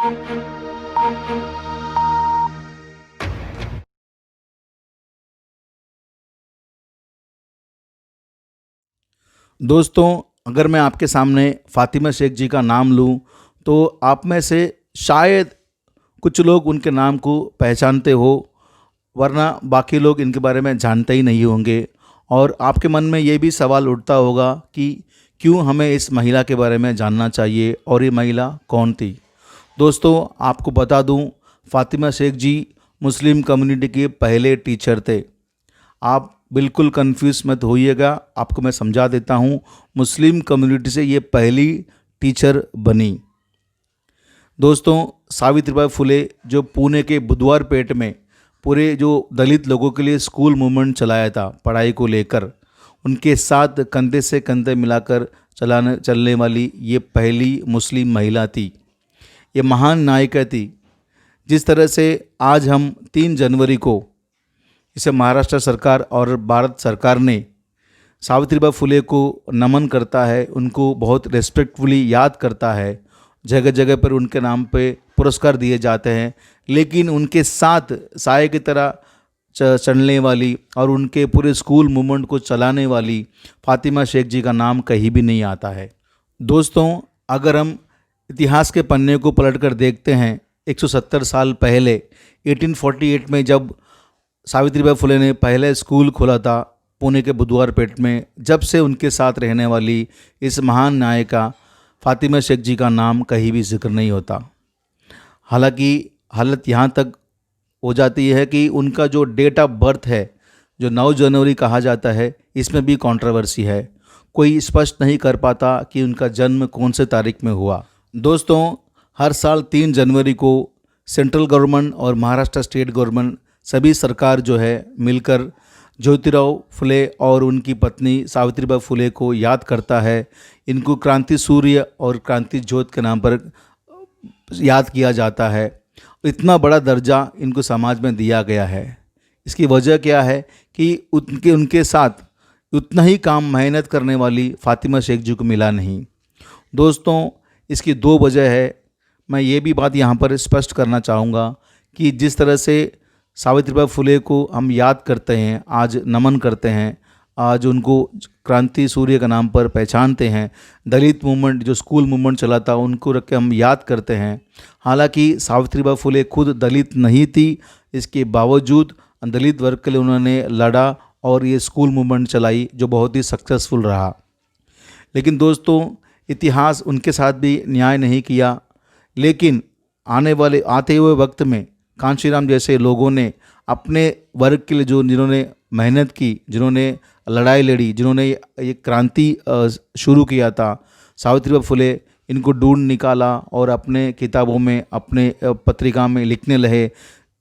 दोस्तों, अगर मैं आपके सामने फ़ातिमा शेख जी का नाम लूँ, तो आप में से शायद कुछ लोग उनके नाम को पहचानते हो, वरना बाकी लोग इनके बारे में जानते ही नहीं होंगे। और आपके मन में ये भी सवाल उठता होगा कि क्यों हमें इस महिला के बारे में जानना चाहिए और ये महिला कौन थी। दोस्तों, आपको बता दूं, फ़ातिमा शेख जी मुस्लिम कम्युनिटी के पहले टीचर थे। आप बिल्कुल कंफ्यूज मत होइएगा, आपको मैं समझा देता हूँ। मुस्लिम कम्युनिटी से ये पहली टीचर बनी। दोस्तों, सावित्रीबाई फुले जो पुणे के बुधवारपेट में पूरे जो दलित लोगों के लिए स्कूल मूवमेंट चलाया था पढ़ाई को लेकर, उनके साथ कंधे से कंधे मिलाकर चलने वाली ये पहली मुस्लिम महिला थी। ये महान नायिका थी। जिस तरह से आज हम 3 जनवरी को इसे महाराष्ट्र सरकार और भारत सरकार ने सावित्रीबाई फुले को नमन करता है, उनको बहुत रेस्पेक्टफुली याद करता है, जगह जगह पर उनके नाम पे पुरस्कार दिए जाते हैं, लेकिन उनके साथ साये की तरह चलने वाली और उनके पूरे स्कूल मूवमेंट को चलाने वाली फ़ातिमा शेख जी का नाम कहीं भी नहीं आता है। दोस्तों, अगर हम इतिहास के पन्ने को पलट कर देखते हैं, 170 साल पहले 1848 में जब सावित्रीबाई फुले ने पहले स्कूल खोला था पुणे के बुधवारपेट में, जब से उनके साथ रहने वाली इस महान नायिका फ़ातिमा शेख जी का नाम कहीं भी जिक्र नहीं होता। हालांकि हालत यहाँ तक हो जाती है कि उनका जो डेट ऑफ बर्थ है, जो 9 जनवरी कहा जाता है, इसमें भी कंट्रोवर्सी है। कोई स्पष्ट नहीं कर पाता कि उनका जन्म कौन से तारीख में हुआ। दोस्तों, हर साल 3 जनवरी को सेंट्रल गवर्नमेंट और महाराष्ट्र स्टेट गवर्नमेंट सभी सरकार जो है मिलकर ज्योतिराव फुले और उनकी पत्नी सावित्रीबाई फुले को याद करता है। इनको क्रांति सूर्य और क्रांति ज्योत के नाम पर याद किया जाता है। इतना बड़ा दर्जा इनको समाज में दिया गया है। इसकी वजह क्या है कि उनके साथ उतना ही काम मेहनत करने वाली फ़ातिमा शेख जी को मिला नहीं। दोस्तों, इसकी 2 वजह है। मैं ये भी बात यहाँ पर स्पष्ट करना चाहूँगा कि जिस तरह से सावित्रीबाई फुले को हम याद करते हैं, आज नमन करते हैं, आज उनको क्रांति सूर्य के नाम पर पहचानते हैं, दलित मूवमेंट जो स्कूल मूवमेंट चला था उनको रख के हम याद करते हैं। हालांकि सावित्रीबाई फुले खुद दलित नहीं थी, इसके बावजूद दलित वर्ग के लिए उन्होंने लड़ा और ये स्कूल मूवमेंट चलाई जो बहुत ही सक्सेसफुल रहा। लेकिन दोस्तों, इतिहास उनके साथ भी न्याय नहीं किया। लेकिन आते हुए वक्त में कांशीराम जैसे लोगों ने अपने वर्ग के लिए जिन्होंने मेहनत की, जिन्होंने लड़ाई लड़ी, जिन्होंने ये क्रांति शुरू किया था, सावित्रीबाई फुले इनको ढूंढ निकाला और अपने किताबों में, अपने पत्रिका में लिखने लगे,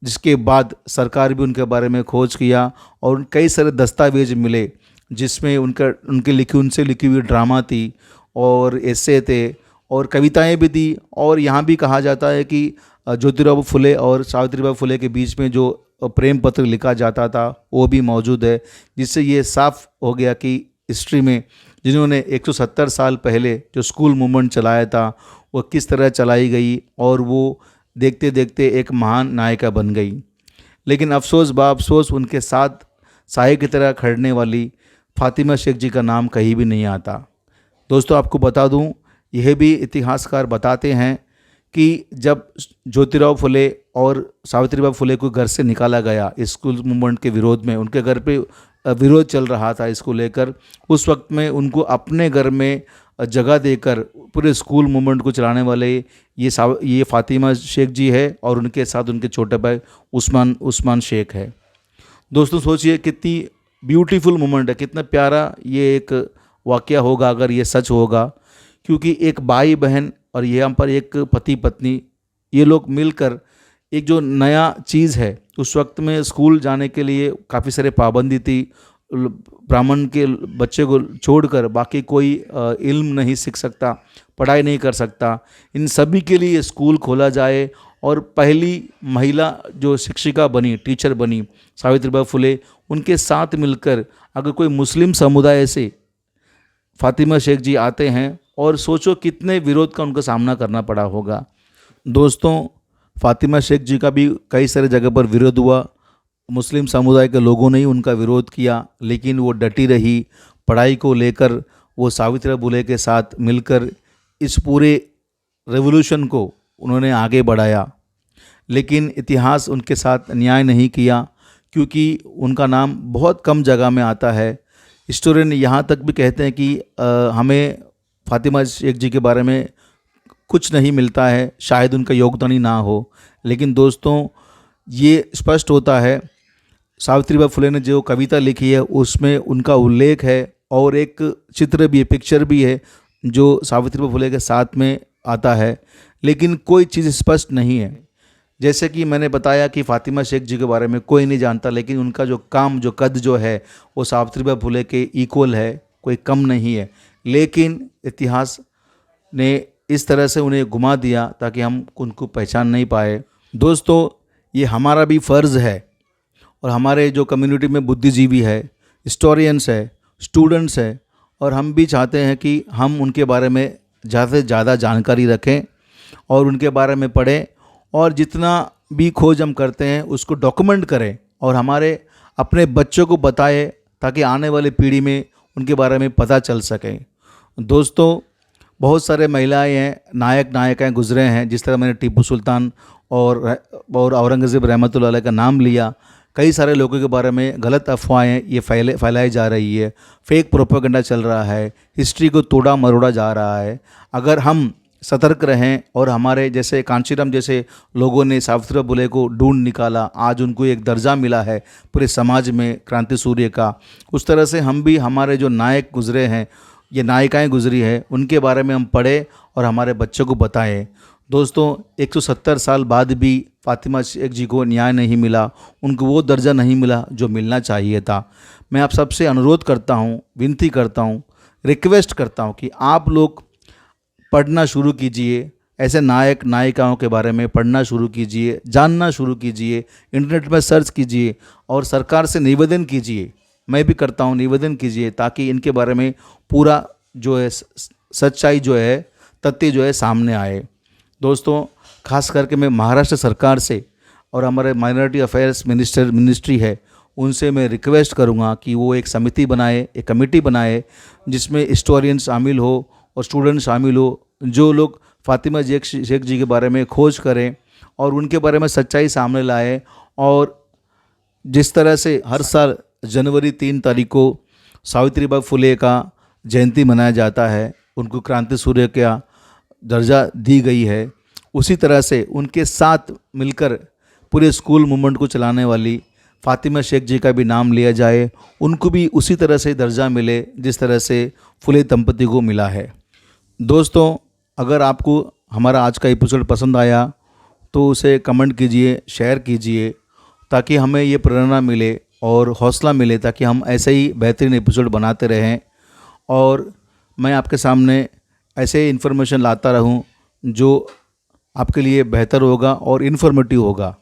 जिसके बाद सरकार भी उनके बारे में खोज किया और कई सारे दस्तावेज मिले जिसमें उनसे लिखी हुई ड्रामा थी और एसे थे और कविताएं भी दी। और यहाँ भी कहा जाता है कि ज्योतिराव फुले और सावित्रीबाई फुले के बीच में जो प्रेम पत्र लिखा जाता था वो भी मौजूद है, जिससे ये साफ हो गया कि हिस्ट्री में जिन्होंने 170 साल पहले जो स्कूल मूवमेंट चलाया था वो किस तरह चलाई गई और वो देखते देखते एक महान नायिका बन गई। लेकिन अफसोस बाअफसोस उनके साथ साये की तरह खड़ने वाली फ़ातिमा शेख जी का नाम कहीं भी नहीं आता। दोस्तों, आपको बता दूं, यह भी इतिहासकार बताते हैं कि जब ज्योतिराव फुले और सावित्रीबाई फुले को घर से निकाला गया स्कूल मूवमेंट के विरोध में, उनके घर पे विरोध चल रहा था इसको लेकर, उस वक्त में उनको अपने घर में जगह देकर पूरे स्कूल मूवमेंट को चलाने वाले ये फ़ातिमा शेख जी है और उनके साथ उनके छोटे भाई उस्मान शेख है। दोस्तों, सोचिए कितनी ब्यूटीफुल मूवमेंट है, कितना प्यारा ये एक वाक़या होगा अगर ये सच होगा। क्योंकि एक भाई बहन और यहाँ पर एक पति पत्नी, ये लोग मिलकर एक जो नया चीज़ है, उस वक्त में स्कूल जाने के लिए काफ़ी सारे पाबंदी थी। ब्राह्मण के बच्चे को छोड़कर बाकी कोई इल्म नहीं सीख सकता, पढ़ाई नहीं कर सकता। इन सभी के लिए स्कूल खोला जाए और पहली महिला जो शिक्षिका बनी, टीचर बनी सावित्रीबाई फुले, उनके साथ मिलकर अगर कोई मुस्लिम समुदाय से फ़ातिमा शेख जी आते हैं और सोचो कितने विरोध का उनको सामना करना पड़ा होगा। दोस्तों, फ़ातिमा शेख जी का भी कई सारे जगह पर विरोध हुआ। मुस्लिम समुदाय के लोगों ने ही उनका विरोध किया, लेकिन वो डटी रही। पढ़ाई को लेकर वो सावित्रीबाई फुले के साथ मिलकर इस पूरे रेवोल्यूशन को उन्होंने आगे बढ़ाया। लेकिन इतिहास उनके साथ न्याय नहीं किया, क्योंकि उनका नाम बहुत कम जगह में आता है। हिस्टोरियन यहाँ तक भी कहते हैं कि हमें फ़ातिमा शेख जी के बारे में कुछ नहीं मिलता है, शायद उनका योगदान ही ना हो। लेकिन दोस्तों, ये स्पष्ट होता है, सावित्रीबाई फुले ने जो कविता लिखी है उसमें उनका उल्लेख है, और एक चित्र भी है, पिक्चर भी है जो सावित्रीबाई फुले के साथ में आता है। लेकिन कोई चीज़ स्पष्ट नहीं है। जैसे कि मैंने बताया कि फ़ातिमा शेख जी के बारे में कोई नहीं जानता, लेकिन उनका जो काम, जो कद जो है वो सावित्रीबाई फुले के इक्वल है, कोई कम नहीं है। लेकिन इतिहास ने इस तरह से उन्हें घुमा दिया ताकि हम उनको पहचान नहीं पाए। दोस्तों, ये हमारा भी फ़र्ज़ है, और हमारे जो कम्युनिटी में बुद्धिजीवी है, हिस्टोरियंस है, स्टूडेंट्स है, और हम भी चाहते हैं कि हम उनके बारे में ज़्यादा से ज़्यादा जानकारी रखें और उनके बारे में पढ़ें, और जितना भी खोज हम करते हैं उसको डॉक्यूमेंट करें और हमारे अपने बच्चों को बताएं, ताकि आने वाली पीढ़ी में उनके बारे में पता चल सके। दोस्तों, बहुत सारे महिलाएं हैं, नायकाएं गुजरे हैं। जिस तरह मैंने टीपू सुल्तान और औरंगज़ेब रहमतुल्लाह अलैह का नाम लिया, कई सारे लोगों के बारे में गलत अफवाहें ये फैलाई जा रही है, फेक प्रोपेगेंडा चल रहा है, हिस्ट्री को तोड़ा मरोड़ा जा रहा है। अगर हम सतर्क रहें, और हमारे जैसे कांचीराम जैसे लोगों ने सावित्रीबाई फुले को ढूंढ निकाला, आज उनको एक दर्जा मिला है पूरे समाज में क्रांति सूर्य का, उस तरह से हम भी हमारे जो नायक गुजरे हैं, ये नायिकाएं गुजरी है, उनके बारे में हम पढ़ें और हमारे बच्चों को बताएं। दोस्तों, 170 साल बाद भी फ़ातिमा शेख जी को न्याय नहीं मिला, उनको वो दर्जा नहीं मिला जो मिलना चाहिए था। मैं आप सबसे अनुरोध करता हूँ, विनती करता हूँ, रिक्वेस्ट करता हूँ कि आप लोग पढ़ना शुरू कीजिए, ऐसे नायक नायिकाओं के बारे में पढ़ना शुरू कीजिए, जानना शुरू कीजिए, इंटरनेट पर सर्च कीजिए, और सरकार से निवेदन कीजिए, मैं भी करता हूँ, निवेदन कीजिए, ताकि इनके बारे में पूरा जो है सच्चाई जो है, तथ्य जो है सामने आए। दोस्तों, खास करके मैं महाराष्ट्र सरकार से और हमारे माइनॉरिटी अफेयर्स मिनिस्ट्री है, उनसे मैं रिक्वेस्ट करूँगा कि वो एक समिति बनाए, एक कमेटी बनाए, जिसमें हिस्टोरियन शामिल हो और स्टूडेंट शामिल हो, जो लोग फ़ातिमा शेख जी के बारे में खोज करें और उनके बारे में सच्चाई सामने लाए। और जिस तरह से हर साल जनवरी 3 तारीख को सावित्रीबाई फुले का जयंती मनाया जाता है, उनको क्रांति सूर्य का दर्जा दी गई है, उसी तरह से उनके साथ मिलकर पूरे स्कूल मूवमेंट को चलाने वाली फ़ातिमा शेख जी का भी नाम लिया जाए, उनको भी उसी तरह से दर्जा मिले जिस तरह से फुले दंपति को मिला है। दोस्तों, अगर आपको हमारा आज का एपिसोड पसंद आया तो उसे कमेंट कीजिए, शेयर कीजिए, ताकि हमें ये प्रेरणा मिले और हौसला मिले, ताकि हम ऐसे ही बेहतरीन एपिसोड बनाते रहें और मैं आपके सामने ऐसे इन्फॉर्मेशन लाता रहूं जो आपके लिए बेहतर होगा और इन्फॉर्मेटिव होगा।